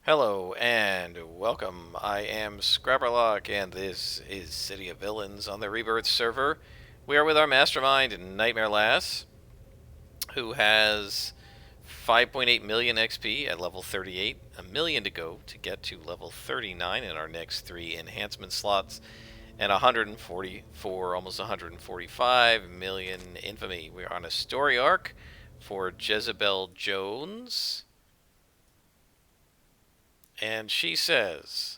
Hello and welcome. I am Scrapperlock, and this is City of Villains on the Rebirth server. We are with our Mastermind, Nightmare Lass, who has 5.8 million XP at level 38, a million to go to get to level 39 in our next three enhancement slots, and 144, almost 145 million infamy. We are on a story arc for Jezebel Jones, and she says,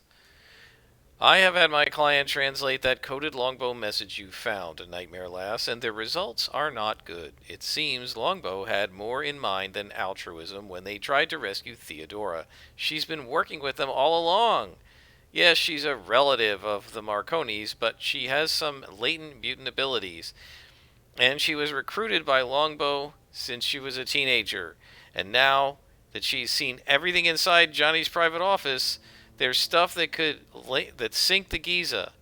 I have had my client translate that coded longbow message you found, Nightmare Lass, and the results are not good. It seems Longbow had more in mind than altruism when they tried to rescue Theodora. She's been working with them all along. Yes, she's a relative of the Marconis, but she has some latent mutant abilities, and she was recruited by Longbow since she was a teenager. And now that she's seen everything inside Johnny's private office, there's stuff that sink the Giza.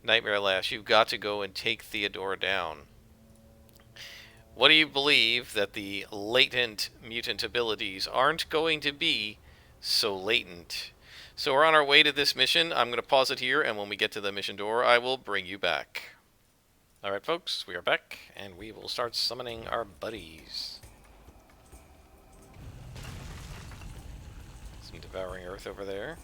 Nightmare Lass, you've got to go and take Theodora down. What do you believe that the latent mutant abilities aren't going to be so latent? So we're on our way to this mission. I'm going to pause it here, and when we get to the mission door, I will bring you back. Alright, folks, we are back, and we will start summoning our buddies. Some Devouring Earth over there.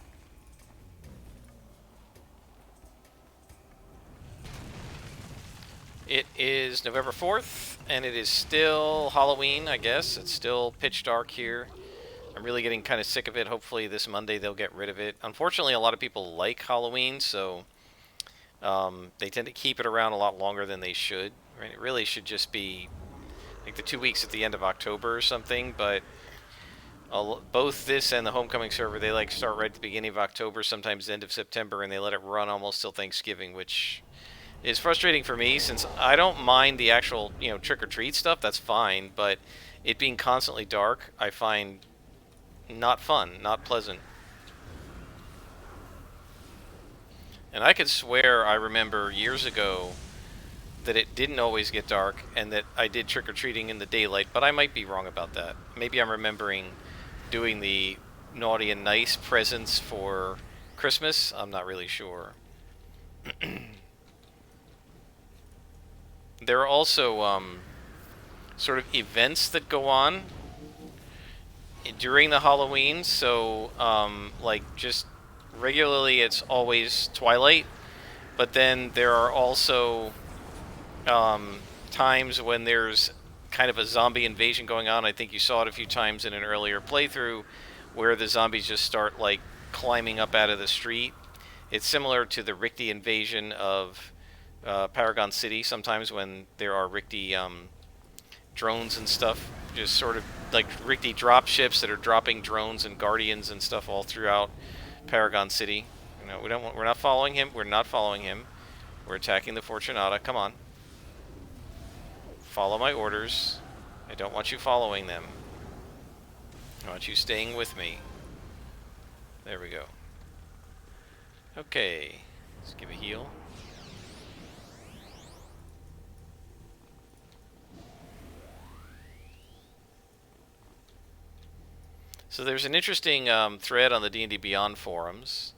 It is November 4th, and it is still Halloween, I guess. It's still pitch dark here. I'm really getting kind of sick of it. Hopefully this Monday they'll get rid of it. Unfortunately, a lot of people like Halloween, so they tend to keep it around a lot longer than they should. Right? It really should just be like the 2 weeks at the end of October or something, but both this and the Homecoming server, they like start right at the beginning of October, sometimes the end of September, and they let it run almost till Thanksgiving, which is frustrating for me since I don't mind the actual, trick-or-treat stuff. That's fine, but it being constantly dark, I find not fun, not pleasant. And I could swear I remember years ago that it didn't always get dark and that I did trick-or-treating in the daylight, but I might be wrong about that. Maybe I'm remembering doing the naughty and nice presents for Christmas. I'm not really sure. There are also sort of events that go on during the Halloween, so like just regularly it's always twilight, but then there are also times when there's kind of a zombie invasion going on. I think you saw it a few times in an earlier playthrough where the zombies just start like climbing up out of the street. It's similar to the Richte invasion of Paragon City sometimes when there are Richte drones and stuff, just sort of like Richte drop ships that are dropping drones and guardians and stuff all throughout Paragon City. We're not following him. We're not following him. We're attacking the Fortunata. Come on. Follow my orders. I don't want you following them. I want you staying with me. There we go. Okay. Let's give a heal. So there's an interesting thread on the D&D Beyond forums.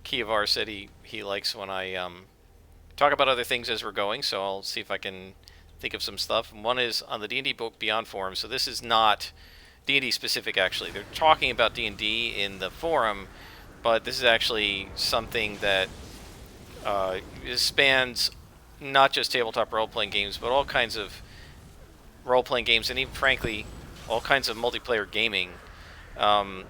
Kievar said he likes when I talk about other things as we're going, so I'll see if I can think of some stuff. One is on the D&D Beyond forum, so this is not D&D specific actually. They're talking about D&D in the forum, but this is actually something that spans not just tabletop role-playing games, but all kinds of role-playing games, and even frankly, all kinds of multiplayer gaming. And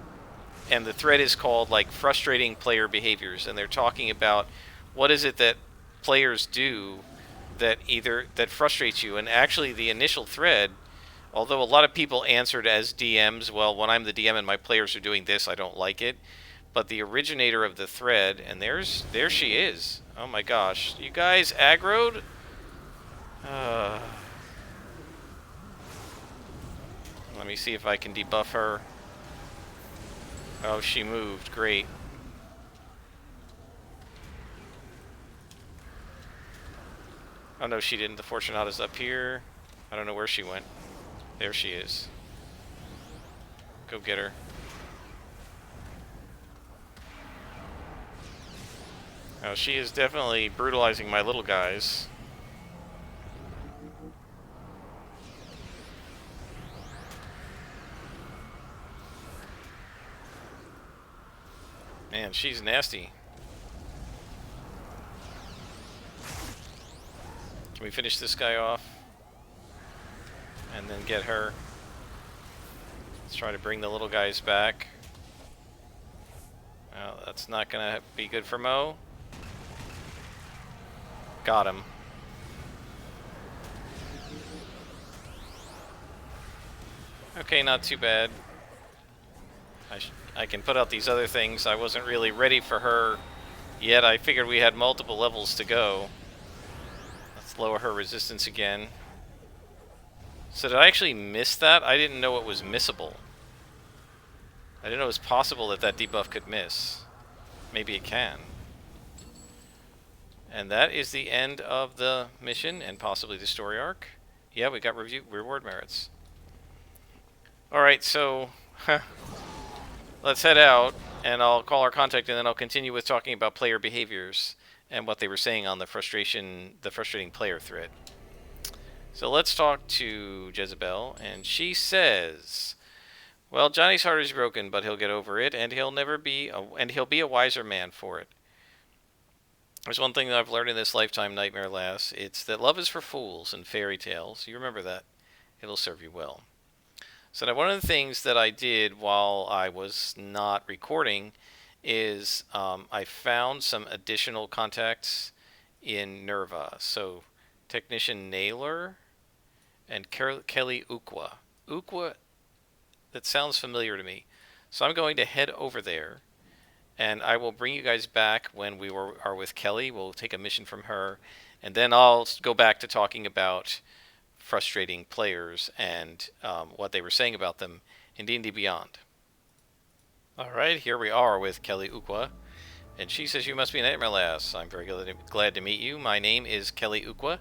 the thread is called like frustrating player behaviors, and they're talking about what is it that players do that frustrates you. And actually the initial thread, although a lot of people answered as DMs, well, when I'm the DM and my players are doing this, I don't like it. But the originator of the thread, and there she is. Oh my gosh, you guys aggroed? Let me see if I can debuff her. Oh, she moved. Great. Oh no, she didn't. The Fortunata's up here. I don't know where she went. There she is. Go get her. Now, she is definitely brutalizing my little guys. Man, she's nasty. Can we finish this guy off? And then get her. Let's try to bring the little guys back. Well, that's not gonna be good for Mo. Got him. Okay, not too bad. I can put out these other things. I wasn't really ready for her yet. I figured we had multiple levels to go. Let's lower her resistance again. So did I actually miss that? I didn't know it was missable. I didn't know it was possible that that debuff could miss. Maybe it can. And that is the end of the mission and possibly the story arc. Yeah, we got reward merits. Alright, so let's head out, and I'll call our contact, and then I'll continue with talking about player behaviors and what they were saying on the frustrating player thread. So let's talk to Jezebel, and she says, well, Johnny's heart is broken, but he'll get over it, and he'll be a wiser man for it. There's one thing that I've learned in this lifetime, Nightmare Lass. It's that love is for fools and fairy tales. You remember that. It'll serve you well. So now one of the things that I did while I was not recording is I found some additional contacts in Nerva. So Technician Naylor and Kelly Ukwa. Ukwa, that sounds familiar to me. So I'm going to head over there, and I will bring you guys back when we are with Kelly. We'll take a mission from her, and then I'll go back to talking about frustrating players and what they were saying about them in D&D Beyond. Alright, here we are with Kelly Ukwa, and she says, you must be Nightmare Lass. I'm very glad to meet you. My name is Kelly Ukwa,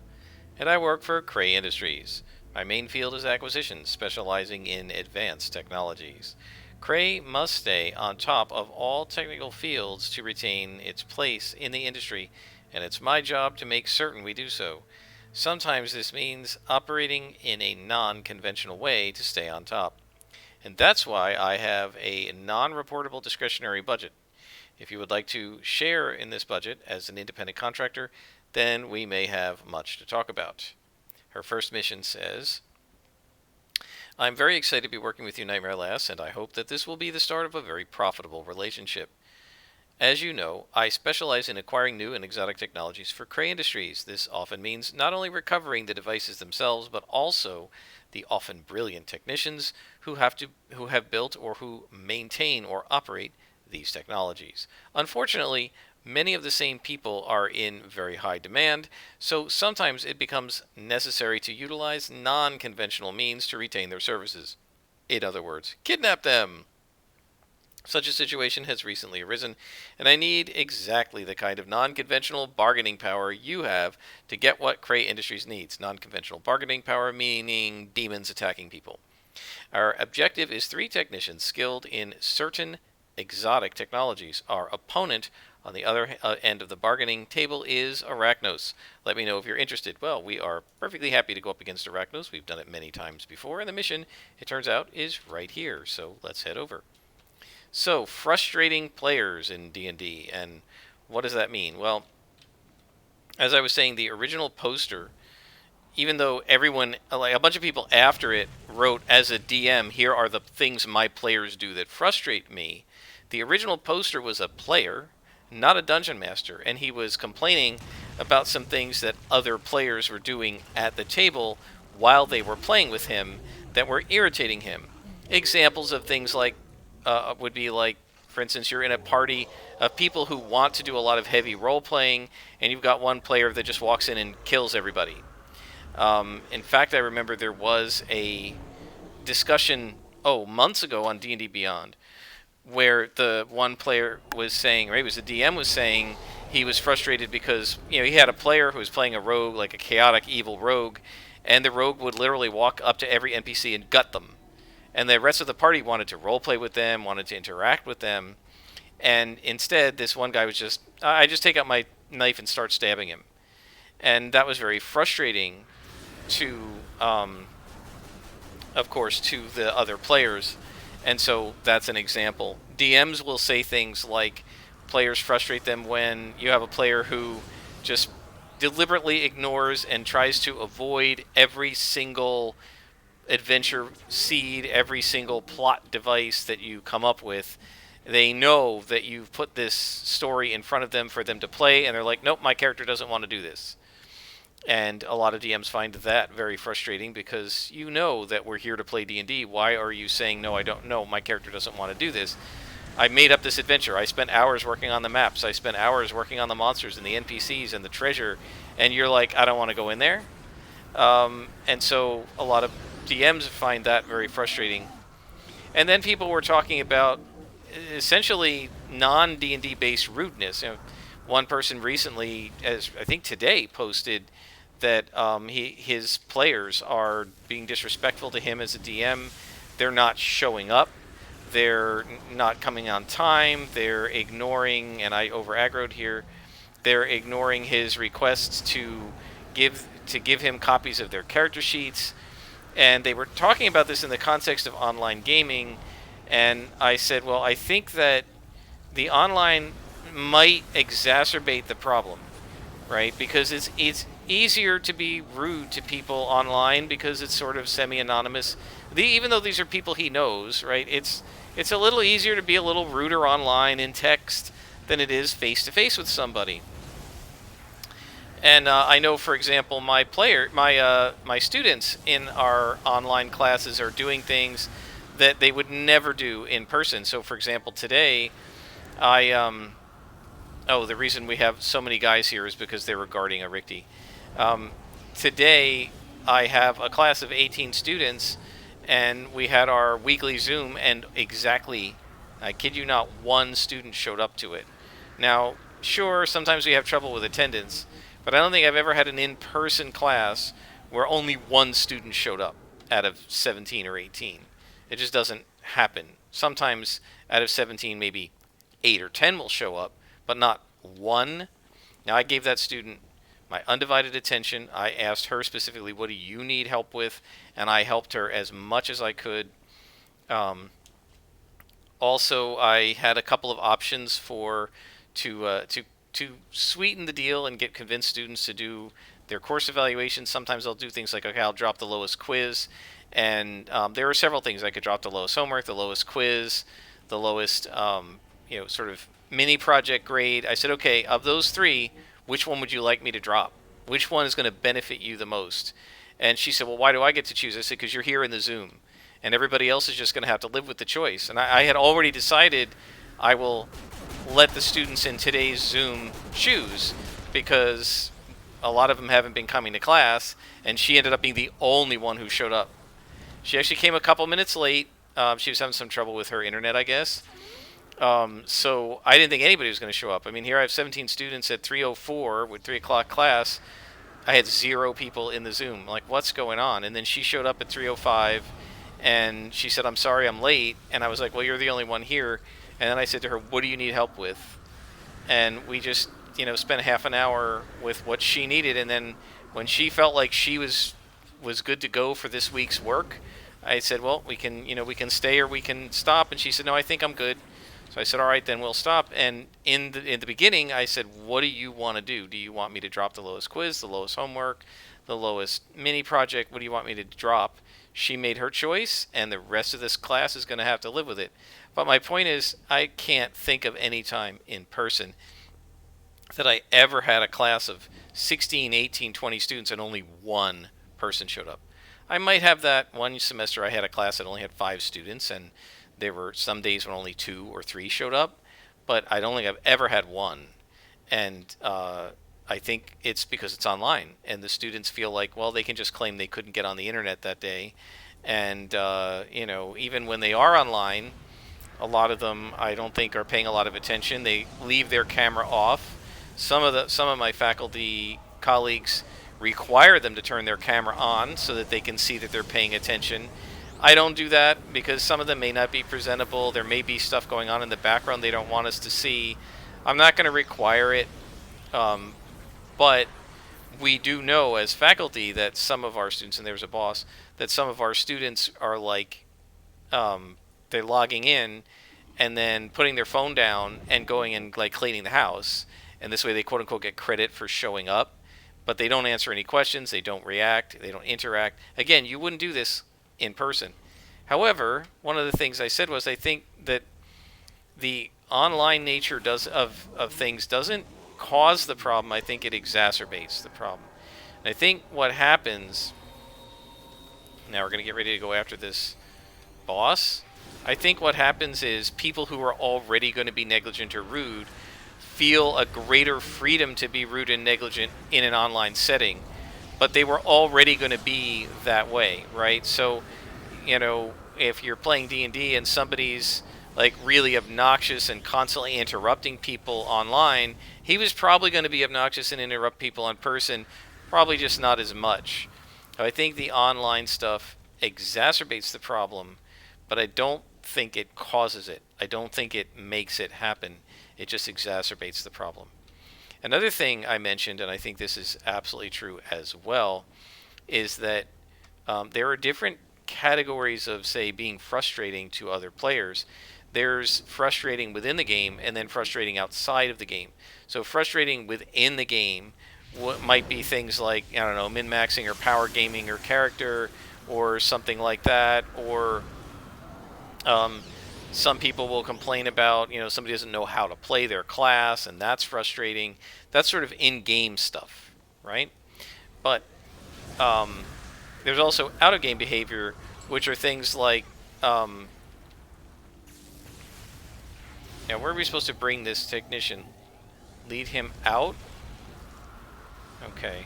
and I work for Cray Industries. My main field is acquisitions, specializing in advanced technologies. Cray must stay on top of all technical fields to retain its place in the industry, and it's my job to make certain we do so. Sometimes this means operating in a non-conventional way to stay on top. And that's why I have a non-reportable discretionary budget. If you would like to share in this budget as an independent contractor, then we may have much to talk about. Her first mission says, I'm very excited to be working with you, Nightmare Lass, and I hope that this will be the start of a very profitable relationship. As you know, I specialize in acquiring new and exotic technologies for Cray Industries. This often means not only recovering the devices themselves, but also the often brilliant technicians who have built or who maintain or operate these technologies. Unfortunately, many of the same people are in very high demand, so sometimes it becomes necessary to utilize non-conventional means to retain their services. In other words, kidnap them! Such a situation has recently arisen, and I need exactly the kind of non-conventional bargaining power you have to get what Cray Industries needs. Non-conventional bargaining power meaning demons attacking people. Our objective is 3 technicians skilled in certain exotic technologies. Our opponent on the other end of the bargaining table is Arachnos. Let me know if you're interested. Well, we are perfectly happy to go up against Arachnos. We've done it many times before, and the mission, it turns out, is right here. So let's head over. So, frustrating players in D&D, and what does that mean? Well, as I was saying, the original poster, even though everyone, like a bunch of people after it wrote, as a DM, here are the things my players do that frustrate me, the original poster was a player, not a dungeon master, and he was complaining about some things that other players were doing at the table while they were playing with him that were irritating him. Examples of things like would be like, for instance, you're in a party of people who want to do a lot of heavy role-playing, and you've got one player that just walks in and kills everybody. In fact, I remember there was a discussion, months ago on D&D Beyond, where the one player was saying, or it was the DM was saying, he was frustrated because, he had a player who was playing a rogue, like a chaotic, evil rogue, and the rogue would literally walk up to every NPC and gut them. And the rest of the party wanted to roleplay with them, wanted to interact with them. And instead, this one guy was just, I just take out my knife and start stabbing him. And that was very frustrating to, of course, to the other players. And so that's an example. DMs will say things like players frustrate them when you have a player who just deliberately ignores and tries to avoid every single adventure seed, every single plot device that you come up with. They know that you've put this story in front of them for them to play, and they're like, nope, my character doesn't want to do this. And a lot of DMs find that very frustrating because you know that we're here to play D&D. Why are you saying, no, I don't know, my character doesn't want to do this? I made up this adventure. I spent hours working on the maps. I spent hours working on the monsters and the NPCs and the treasure. And you're like, I don't want to go in there. And so a lot of DMs find that very frustrating. And then people were talking about essentially non-D&D based rudeness. One person recently, as I think today, posted that his players are being disrespectful to him as a DM. They're not showing up. They're not coming on time. They're ignoring, and I over-aggroed here, they're ignoring his requests to give him copies of their character sheets. And they were talking about this in the context of online gaming. And I said, well, I think that the online might exacerbate the problem, right? Because it's easier to be rude to people online because it's sort of semi-anonymous. Even though these are people he knows, right? It's a little easier to be a little ruder online in text than it is face-to-face with somebody. And I know, for example, my students in our online classes are doing things that they would never do in person. So, for example, today, the reason we have so many guys here is because they were guarding a Richtie. Today, I have a class of 18 students, and we had our weekly Zoom, and exactly, I kid you not, one student showed up to it. Now, sure, sometimes we have trouble with attendance, but I don't think I've ever had an in-person class where only one student showed up out of 17 or 18. It just doesn't happen. Sometimes out of 17, maybe 8 or 10 will show up, but not one. Now, I gave that student my undivided attention. I asked her specifically, what do you need help with? And I helped her as much as I could. Also, I had a couple of options to sweeten the deal and get convinced students to do their course evaluations. Sometimes I'll do things like, okay, I'll drop the lowest quiz. And there are several things. I could drop the lowest homework, the lowest quiz, the lowest, sort of mini project grade. I said, okay, of those three, which one would you like me to drop? Which one is going to benefit you the most? And she said, well, why do I get to choose? I said, because you're here in the Zoom. And everybody else is just going to have to live with the choice. And I had already decided I will let the students in today's Zoom choose, because a lot of them haven't been coming to class, and she ended up being the only one who showed up. She actually came a couple minutes late. She was having some trouble with her internet, I guess. So I didn't think anybody was going to show up. I mean, here I have 17 students at 3:04 with 3 o'clock class. I had 0 people in the Zoom. I'm like, what's going on? And then she showed up at 3:05, and she said, I'm sorry I'm late. And I was like, well, you're the only one here. And then I said to her, what do you need help with? And we just, spent half an hour with what she needed. And then when she felt like she was good to go for this week's work, I said, well, we can stay or we can stop. And she said, no, I think I'm good. So I said, all right, then we'll stop. And in the beginning, I said, what do you want to do? Do you want me to drop the lowest quiz, the lowest homework, the lowest mini project? What do you want me to drop? She made her choice, and the rest of this class is going to have to live with it. But my point is, I can't think of any time in person that I ever had a class of 16, 18, 20 students and only one person showed up. I might have that one semester I had a class that only had 5 students, and there were some days when only 2 or 3 showed up, but I don't think I've ever had one. And I think it's because it's online, and the students feel like, well, they can just claim they couldn't get on the internet that day. And, even when they are online, a lot of them I don't think are paying a lot of attention. They leave their camera off. Some of my faculty colleagues require them to turn their camera on so that they can see that they're paying attention. I don't do that because some of them may not be presentable. There may be stuff going on in the background they don't want us to see. I'm not going to require it. But we do know as faculty that some of our students, and there's a boss, that some of our students are like, they're logging in and then putting their phone down and going and like cleaning the house. And this way they quote unquote get credit for showing up, but they don't answer any questions, they don't react, they don't interact. Again, you wouldn't do this in person. However, one of the things I said was I think that the online nature of things doesn't cause the problem. I think it exacerbates the problem. And I think what happens now, we're going to get ready to go after this boss. I think what happens is people who are already going to be negligent or rude feel a greater freedom to be rude and negligent in an online setting, but they were already going to be that way, right? So, if you're playing D&D and somebody's like really obnoxious and constantly interrupting people online, he was probably going to be obnoxious and interrupt people in person, probably just not as much. I think the online stuff exacerbates the problem, but I don't think it causes it. I don't think it makes it happen. It just exacerbates the problem. Another thing I mentioned, and I think this is absolutely true as well, is that there are different categories of, say, being frustrating to other players. There's frustrating within the game and then frustrating outside of the game. So frustrating within the game might be things like, I don't know, min-maxing or power gaming or character or something like that, or some people will complain about, somebody doesn't know how to play their class, and that's frustrating. That's sort of in-game stuff, right? But there's also out-of-game behavior, which are things like, now where are we supposed to bring this technician? Lead him out? Okay.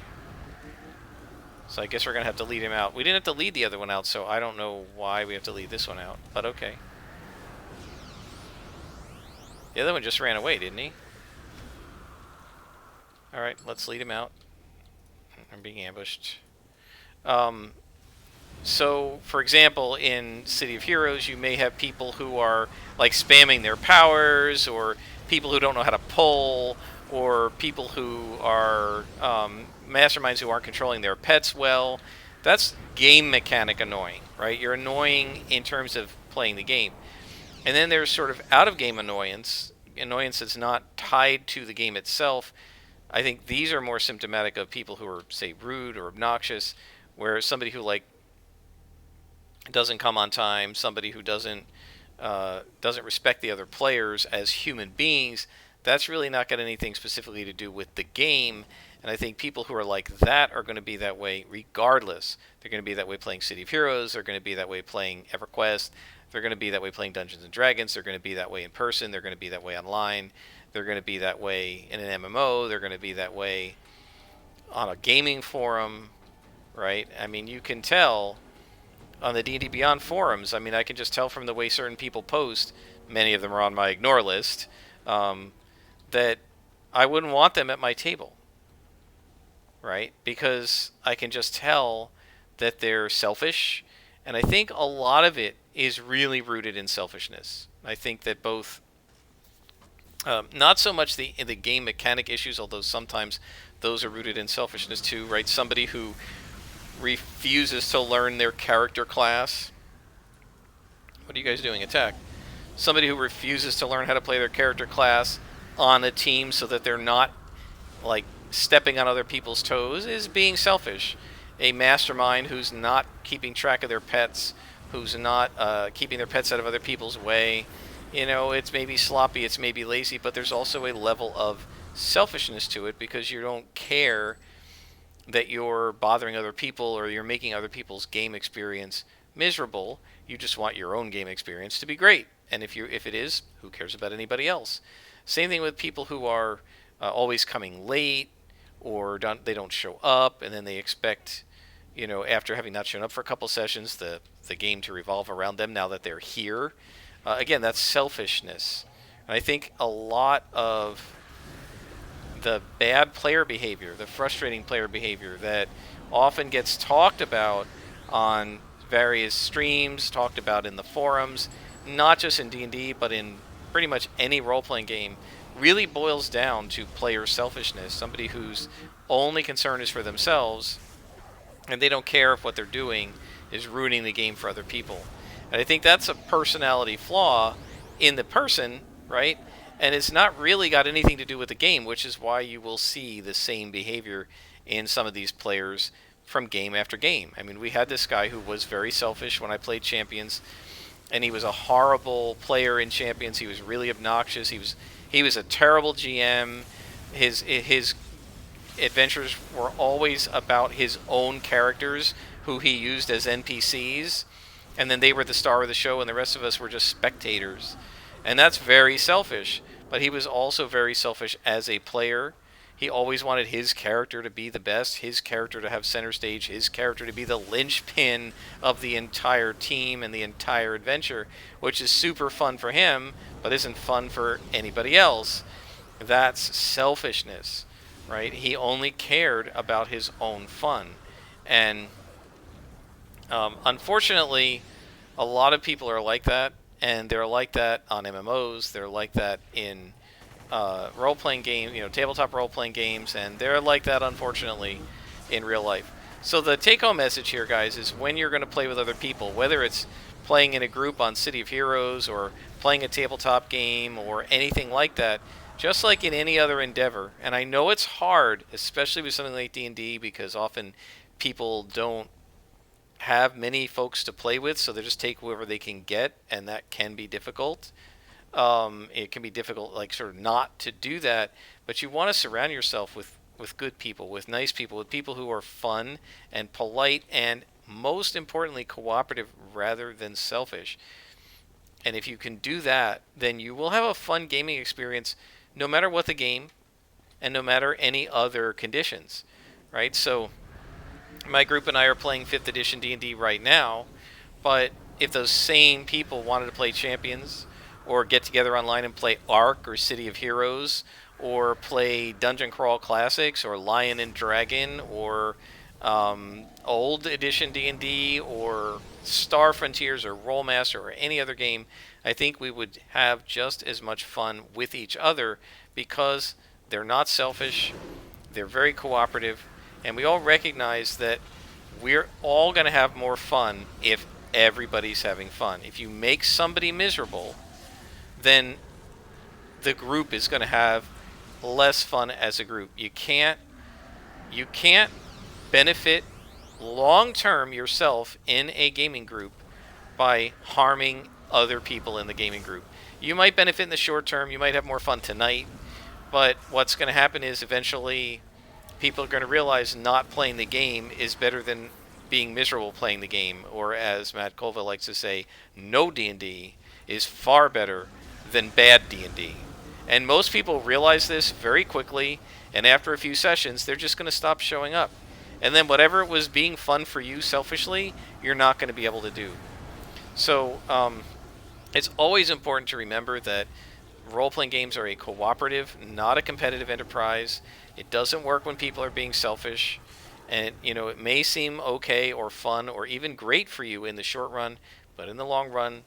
So I guess we're going to have to lead him out. We didn't have to lead the other one out, so I don't know why we have to lead this one out, but okay. The other one just ran away, didn't he? Alright, let's lead him out. I'm being ambushed. So, for example, in City of Heroes, you may have people who are like spamming their powers, or people who don't know how to pull, or people who are masterminds who aren't controlling their pets well. That's game mechanic annoying, right? You're annoying in terms of playing the game. And then there's sort of out-of-game annoyance that's not tied to the game itself. I think these are more symptomatic of people who are, say, rude or obnoxious, where somebody who like doesn't come on time, somebody who doesn't respect the other players as human beings, that's really not got anything specifically to do with the game. And I think people who are like that are going to be that way regardless. They're going to be that way playing City of Heroes. They're going to be that way playing EverQuest. They're going to be that way playing Dungeons and Dragons. They're going to be that way in person. They're going to be that way online. They're going to be that way in an MMO. They're going to be that way on a gaming forum, right? I mean, you can tell on the D&D Beyond forums. I mean, I can just tell from the way certain people post, many of them are on my ignore list, that I wouldn't want them at my table, right? Because I can just tell that they're selfish, and I think a lot of it is really rooted in selfishness. I think that both, not so much the game mechanic issues, although sometimes those are rooted in selfishness too, right? Somebody who refuses to learn their character class. What are you guys doing? Attack. Somebody who refuses to learn how to play their character class on a team so that they're not like stepping on other people's toes is being selfish. A mastermind who's not keeping track of their pets, who's not keeping their pets out of other people's way, it's maybe sloppy, it's maybe lazy, but there's also a level of selfishness to it because you don't care that you're bothering other people or you're making other people's game experience miserable. You just want your own game experience to be great. And if it is, who cares about anybody else? Same thing with people who are always coming late, or they don't show up, and then they expect, after having not shown up for a couple sessions, the game to revolve around them now that they're here. Again, that's selfishness. And I think a lot of the bad player behavior, the frustrating player behavior that often gets talked about on various streams, talked about in the forums, not just in D&D, but in pretty much any role-playing game, really boils down to player selfishness. Somebody whose only concern is for themselves, and they don't care if what they're doing is ruining the game for other people. And I think that's a personality flaw in the person, right? And it's not really got anything to do with the game, which is why you will see the same behavior in some of these players from game after game. I mean, we had this guy who was very selfish when I played Champions, and he was a horrible player in Champions. He was really obnoxious. He was a terrible GM. His adventures were always about his own characters who he used as NPCs, and then they were the star of the show and the rest of us were just spectators. And that's very selfish, but he was also very selfish as a player. He always wanted his character to be the best, his character to have center stage, his character to be the linchpin of the entire team and the entire adventure, which is super fun for him, but isn't fun for anybody else. That's selfishness, right? He only cared about his own fun. And unfortunately, a lot of people are like that, and they're like that on MMOs, they're like that in role-playing games, tabletop role-playing games, and they're like that, unfortunately, in real life. So the take-home message here, guys, is when you're going to play with other people, whether it's playing in a group on City of Heroes or playing a tabletop game or anything like that, just like in any other endeavor, and I know it's hard, especially with something like D&D, because often people don't have many folks to play with, so they just take whoever they can get, and that can be difficult. It can be difficult, like, sort of not to do that, but you want to surround yourself with good people, with nice people, with people who are fun and polite, and most importantly, cooperative rather than selfish. And if you can do that, then you will have a fun gaming experience no matter what the game and no matter any other conditions, right? So my group and I are playing 5th edition D&D right now, but if those same people wanted to play Champions or get together online and play Ark or City of Heroes or play Dungeon Crawl Classics or Lion and Dragon or old edition D&D or Star Frontiers or Rollmaster or any other game, I think we would have just as much fun with each other because they're not selfish, they're very cooperative, and we all recognize that we're all going to have more fun if everybody's having fun. If you make somebody miserable, then the group is going to have less fun as a group. You can't benefit long-term yourself in a gaming group by harming other people in the gaming group. You might benefit in the short term, you might have more fun tonight, but what's going to happen is eventually people are going to realize not playing the game is better than being miserable playing the game, or as Matt Colville likes to say, no D&D is far better than bad D&D. And most people realize this very quickly, and after a few sessions, they're just going to stop showing up. And then whatever was being fun for you selfishly, you're not going to be able to do. So it's always important to remember that role-playing games are a cooperative, not a competitive enterprise. It doesn't work when people are being selfish. And, it may seem okay or fun or even great for you in the short run, but in the long run,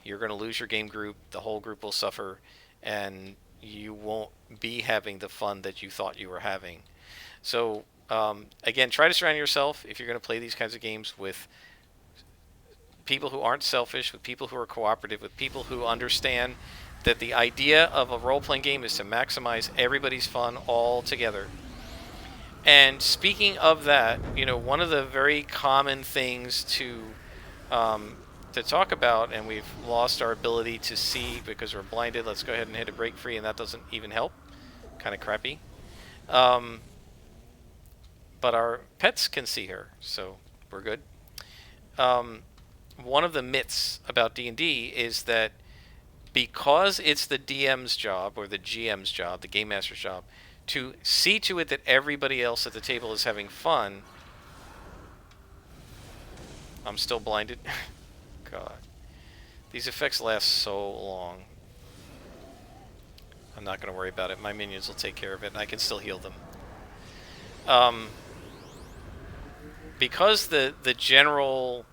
you're going to lose your game group, the whole group will suffer, and you won't be having the fun that you thought you were having. So, again, try to surround yourself, if you're going to play these kinds of games, with people who aren't selfish, with people who are cooperative, with people who understand that the idea of a role-playing game is to maximize everybody's fun all together. And speaking of that, one of the very common things to talk about, and we've lost our ability to see because we're blinded. Let's go ahead and hit a break free, and that doesn't even help. Kind of crappy. But our pets can see her, so we're good. One of the myths about D&D is that because it's the DM's job or the GM's job, the Game Master's job, to see to it that everybody else at the table is having fun. I'm still blinded. God. These effects last so long. I'm not going to worry about it. My minions will take care of it, and I can still heal them. Because the general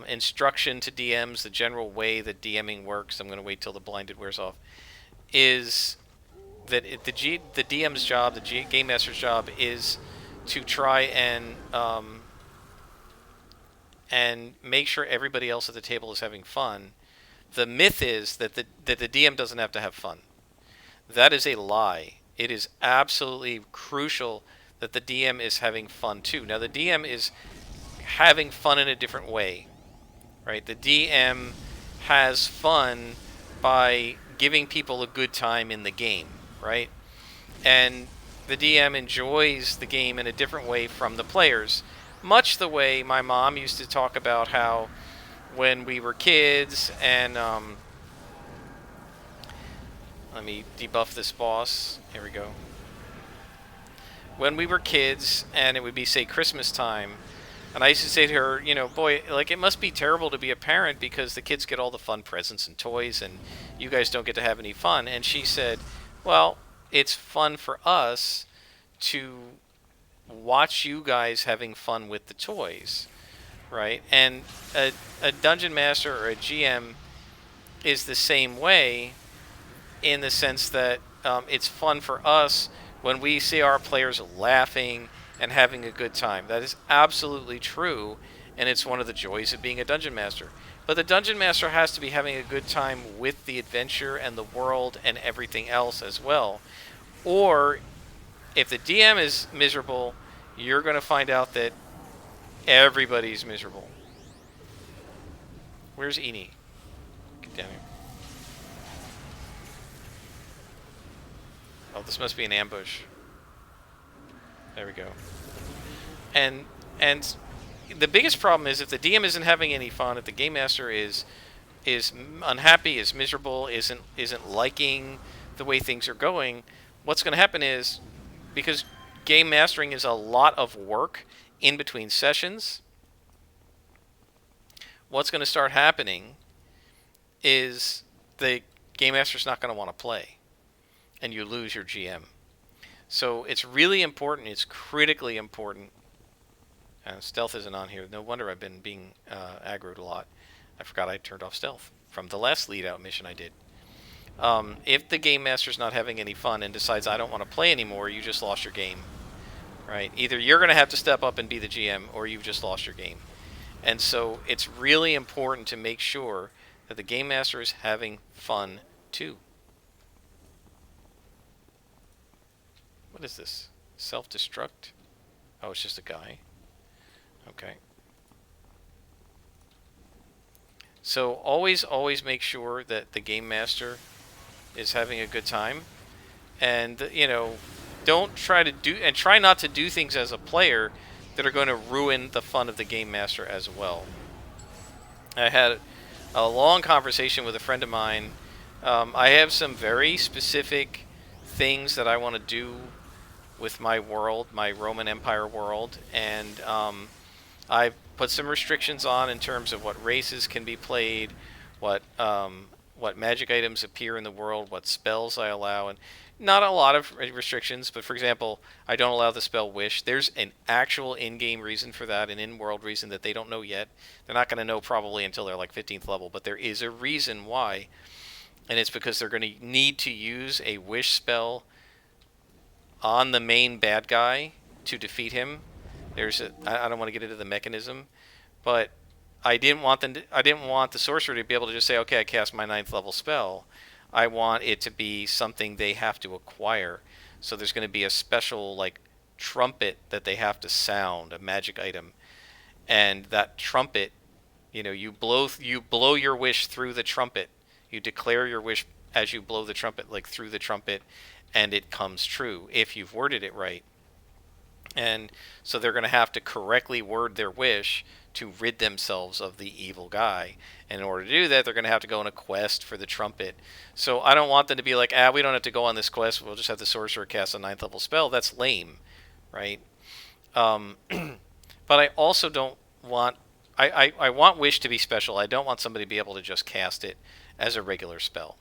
instruction to DMs, the general way that DMing works, I'm going to wait till the blinded wears off, is that the DM's job, the game master's job, is to try and make sure everybody else at the table is having fun. The myth is that the DM doesn't have to have fun. That is a lie. It is absolutely crucial that the DM is having fun too. Now the DM is having fun in a different way, right? The DM has fun by giving people a good time in the game, right? And the DM enjoys the game in a different way from the players. Much the way my mom used to talk about how when we were kids and let me debuff this boss. Here we go. When we were kids and it would be, say, Christmas time, and I used to say to her, boy, like, it must be terrible to be a parent because the kids get all the fun presents and toys and you guys don't get to have any fun. And she said, well, it's fun for us to watch you guys having fun with the toys, right? And a dungeon master or a GM is the same way, in the sense that it's fun for us when we see our players laughing and having a good time. That is absolutely true, and it's one of the joys of being a dungeon master. But the dungeon master has to be having a good time with the adventure and the world and everything else as well. Or if the DM is miserable, you're going to find out that everybody's miserable. Where's Eni? Get down here. Oh, this must be an ambush. There we go. And the biggest problem is if the DM isn't having any fun, if the game master is unhappy, is miserable, isn't liking the way things are going, what's going to happen is, because game mastering is a lot of work in between sessions, what's going to start happening is the game master's not going to want to play, and you lose your GM. So it's really important. It's critically important. Stealth isn't on here. No wonder I've been being aggroed a lot. I forgot I turned off stealth from the last lead-out mission I did. If the game master's not having any fun and decides I don't want to play anymore, you just lost your game. Right? Either you're going to have to step up and be the GM, or you've just lost your game. And so it's really important to make sure that the game master is having fun too. What is this? Self-destruct? Oh, it's just a guy. Okay. So always make sure that the game master is having a good time. And, don't try to do, and try not to do things as a player that are going to ruin the fun of the game master as well. I had a long conversation with a friend of mine. I have some very specific things that I want to do with my world, my Roman Empire world, and I put some restrictions on in terms of what races can be played, what magic items appear in the world, what spells I allow, and not a lot of restrictions, but for example, I don't allow the spell Wish. There's an actual in-game reason for that, an in-world reason that they don't know yet. They're not going to know probably until they're like 15th level, but there is a reason why, and it's because they're going to need to use a Wish spell on the main bad guy to defeat him. I don't want to get into the mechanism, but I didn't want the sorcerer to be able to just say, okay, I cast my 9th level spell. I want it to be something they have to acquire. So there's going to be a special like trumpet that they have to sound, a magic item, and that trumpet, you blow your wish through the trumpet. You declare your wish as you blow the trumpet, like through the trumpet, and it comes true if you've worded it right. And so they're going to have to correctly word their wish to rid themselves of the evil guy. And in order to do that, they're going to have to go on a quest for the trumpet. So I don't want them to be like, we don't have to go on this quest. We'll just have the sorcerer cast a 9th level spell. That's lame, right? But I also don't want... I want Wish to be special. I don't want somebody to be able to just cast it as a regular spell.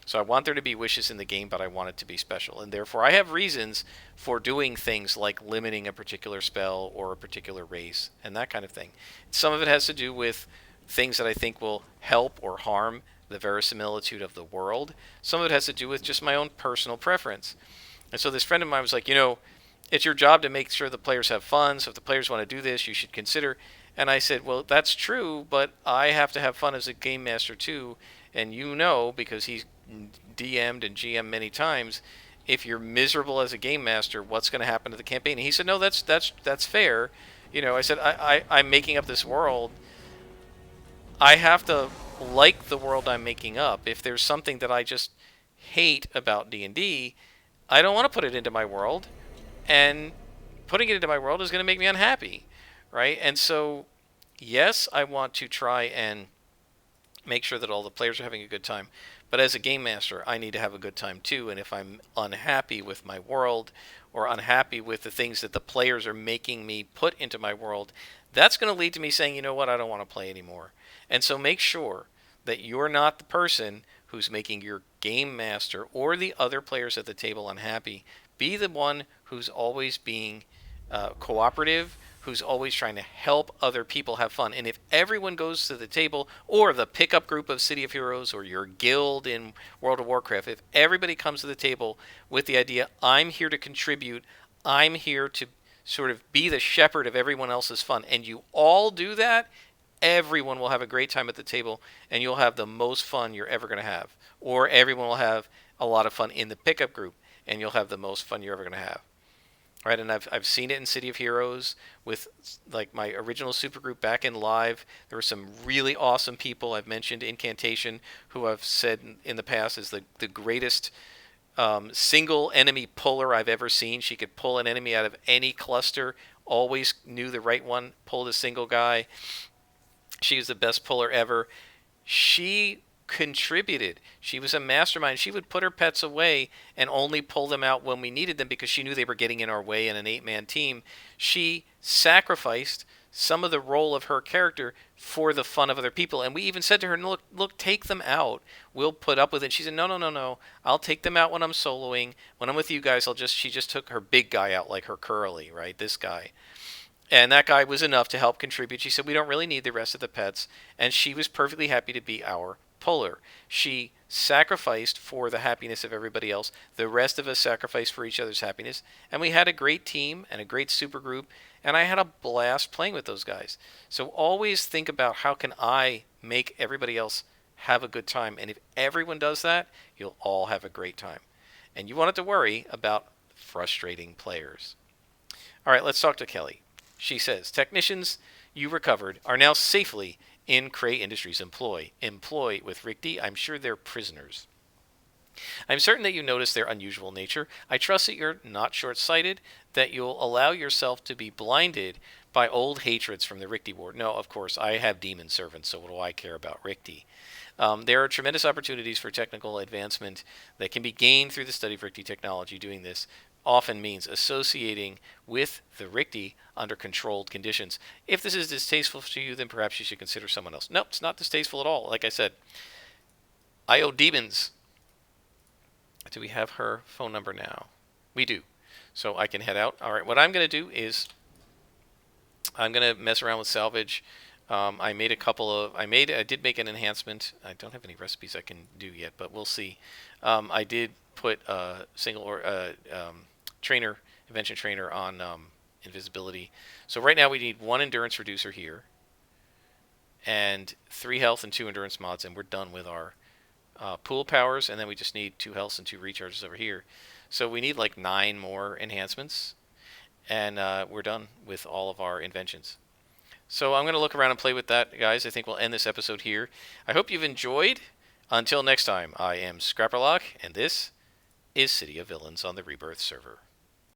So I want there to be wishes in the game, but I want it to be special. And therefore, I have reasons for doing things like limiting a particular spell or a particular race and that kind of thing. Some of it has to do with things that I think will help or harm the verisimilitude of the world. Some of it has to do with just my own personal preference. And so this friend of mine was like, it's your job to make sure the players have fun. So if the players want to do this, you should consider. And I said, well, that's true, but I have to have fun as a game master too. And because he's DM'd and GM'd many times, if you're miserable as a game master, what's going to happen to the campaign? And he said, no, that's fair. I said, I'm making up this world. I have to like the world I'm making up. If there's something that I just hate about D&D, I don't want to put it into my world. And putting it into my world is going to make me unhappy, right? And so, yes, I want to try and make sure that all the players are having a good time. But as a game master, I need to have a good time too. And if I'm unhappy with my world or unhappy with the things that the players are making me put into my world, that's going to lead to me saying, you know what, I don't want to play anymore. And so make sure that you're not the person who's making your game master or the other players at the table unhappy. Be the one who's always being cooperative, who's always trying to help other people have fun. And if everyone goes to the table, or the pickup group of City of Heroes, or your guild in World of Warcraft, if everybody comes to the table with the idea, I'm here to contribute, I'm here to sort of be the shepherd of everyone else's fun, and you all do that, everyone will have a great time at the table, and you'll have the most fun you're ever going to have. Or everyone will have a lot of fun in the pickup group, and you'll have the most fun you're ever going to have. Right, and I've seen it in City of Heroes with like my original supergroup back in live. There were some really awesome people. I've mentioned Incantation, who I've said in the past is the greatest single enemy puller I've ever seen. She could pull an enemy out of any cluster, always knew the right one, pulled a single guy. She was the best puller ever. She contributed. She was a mastermind. She would put her pets away and only pull them out when we needed them because she knew they were getting in our way in an 8-man team. She sacrificed some of the role of her character for the fun of other people. And we even said to her, look, take them out. We'll put up with it. She said, no. I'll take them out when I'm soloing. When I'm with you guys, she just took her big guy out, like her Curly, right? This guy. And that guy was enough to help contribute. She said, we don't really need the rest of the pets. And she was perfectly happy to be our puller. She sacrificed for the happiness of everybody else. The rest of us sacrificed for each other's happiness. And we had a great team and a great super group. And I had a blast playing with those guys. So always think about how can I make everybody else have a good time. And if everyone does that, you'll all have a great time. And you won't have to worry about frustrating players. All right, let's talk to Kelly. She says, technicians you recovered are now safely in Cray Industries' employ with Rick D. I'm sure they're prisoners. I'm certain that you notice their unusual nature. I trust that you're not short-sighted, that you'll allow yourself to be blinded by old hatreds from the Rick D. War. No, of course, I have demon servants, so what do I care about Rick D.? There are tremendous opportunities for technical advancement that can be gained through the study of Rick D technology. Doing this often means associating with the Richter under controlled conditions. If this is distasteful to you, then perhaps you should consider someone else. Nope, it's not distasteful at all. Like I said, I owe demons. Do we have her phone number now? We do. So I can head out. All right, what I'm going to do is I'm going to mess around with salvage. I did make an enhancement. I don't have any recipes I can do yet, but we'll see. I did put a single or invention trainer on invisibility. So right now we need 1 endurance reducer here, and 3 health and 2 endurance mods, and we're done with our pool powers. And then we just need 2 health and 2 recharges over here. So we need like 9 more enhancements, and we're done with all of our inventions. So I'm going to look around and play with that, guys. I think we'll end this episode here. I hope you've enjoyed. Until next time, I am Scrapperlock, and this is City of Villains on the Rebirth server.